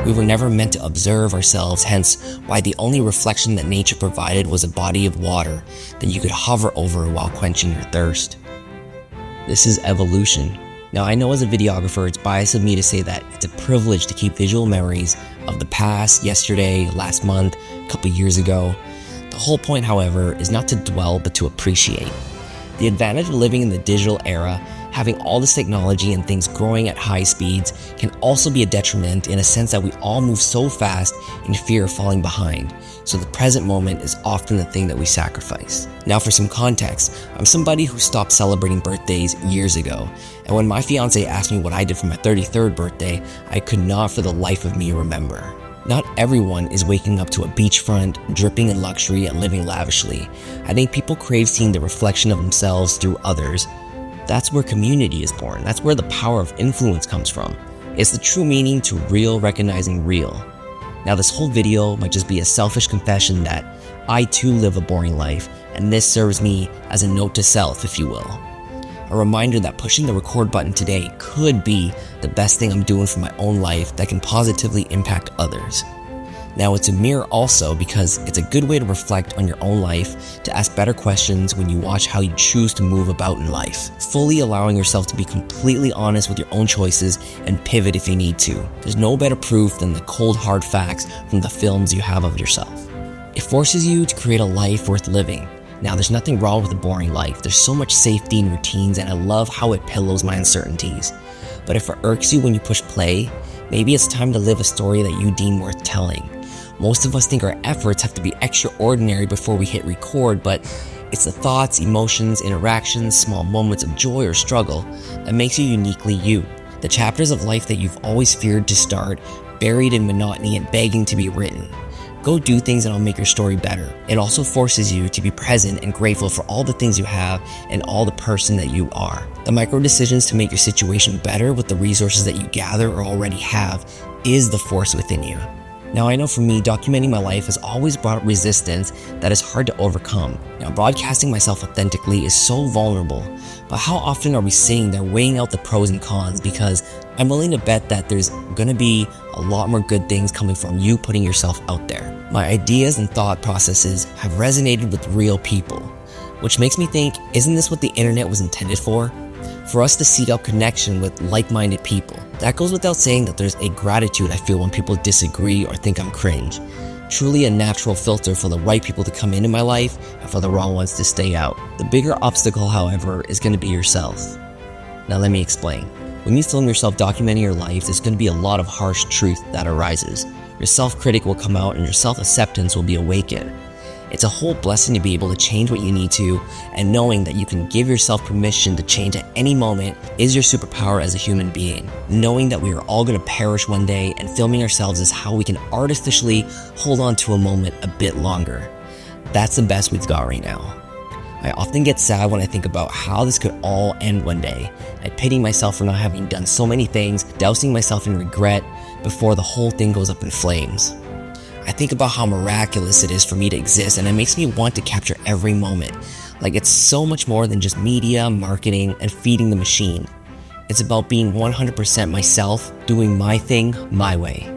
We were never meant to observe ourselves, hence why the only reflection that nature provided was a body of water that you could hover over while quenching your thirst. This is evolution. Now, I know as a videographer, it's biased of me to say that it's a privilege to keep visual memories of the past, yesterday, last month, a couple years ago. The whole point, however, is not to dwell but to appreciate. The advantage of living in the digital era, having all this technology and things growing at high speeds, can also be a detriment in a sense that we all move so fast in fear of falling behind. So the present moment is often the thing that we sacrifice. Now for some context, I'm somebody who stopped celebrating birthdays years ago. And when my fiance asked me what I did for my 33rd birthday, I could not for the life of me remember. Not everyone is waking up to a beachfront, dripping in luxury and living lavishly. I think people crave seeing the reflection of themselves through others. That's where community is born. That's where the power of influence comes from. It's the true meaning to real recognizing real. Now this whole video might just be a selfish confession that I too live a boring life, and this serves me as a note to self, if you will. A reminder that pushing the record button today could be the best thing I'm doing for my own life that can positively impact others. Now it's a mirror also because it's a good way to reflect on your own life, to ask better questions when you watch how you choose to move about in life, fully allowing yourself to be completely honest with your own choices and pivot if you need to. There's no better proof than the cold hard facts from the films you have of yourself. It forces you to create a life worth living. Now there's nothing wrong with a boring life. There's so much safety in routines and I love how it pillows my uncertainties. But if it irks you when you push play, maybe it's time to live a story that you deem worth telling. Most of us think our efforts have to be extraordinary before we hit record, but it's the thoughts, emotions, interactions, small moments of joy or struggle that makes you uniquely you. The chapters of life that you've always feared to start, buried in monotony and begging to be written. Go do things that'll make your story better. It also forces you to be present and grateful for all the things you have and all the person that you are. The micro decisions to make your situation better with the resources that you gather or already have is the force within you. Now I know for me, documenting my life has always brought resistance that is hard to overcome. Now broadcasting myself authentically is so vulnerable, but how often are we sitting there weighing out the pros and cons? Because I'm willing to bet that there's gonna be a lot more good things coming from you putting yourself out there. My ideas and thought processes have resonated with real people, which makes me think, isn't this what the internet was intended for? For us to seek out connection with like-minded people. That goes without saying that there's a gratitude I feel when people disagree or think I'm cringe. Truly a natural filter for the right people to come into my life and for the wrong ones to stay out. The bigger obstacle, however, is going to be yourself. Now let me explain. When you film yourself documenting your life, there's going to be a lot of harsh truth that arises. Your self-critic will come out and your self-acceptance will be awakened. It's a whole blessing to be able to change what you need to, and knowing that you can give yourself permission to change at any moment is your superpower as a human being. Knowing that we are all going to perish one day and filming ourselves is how we can artificially hold on to a moment a bit longer. That's the best we've got right now. I often get sad when I think about how this could all end one day. I pity myself for not having done so many things, dousing myself in regret before the whole thing goes up in flames. I think about how miraculous it is for me to exist, and it makes me want to capture every moment. Like it's so much more than just media, marketing, and feeding the machine. It's about being 100% myself, doing my thing my way.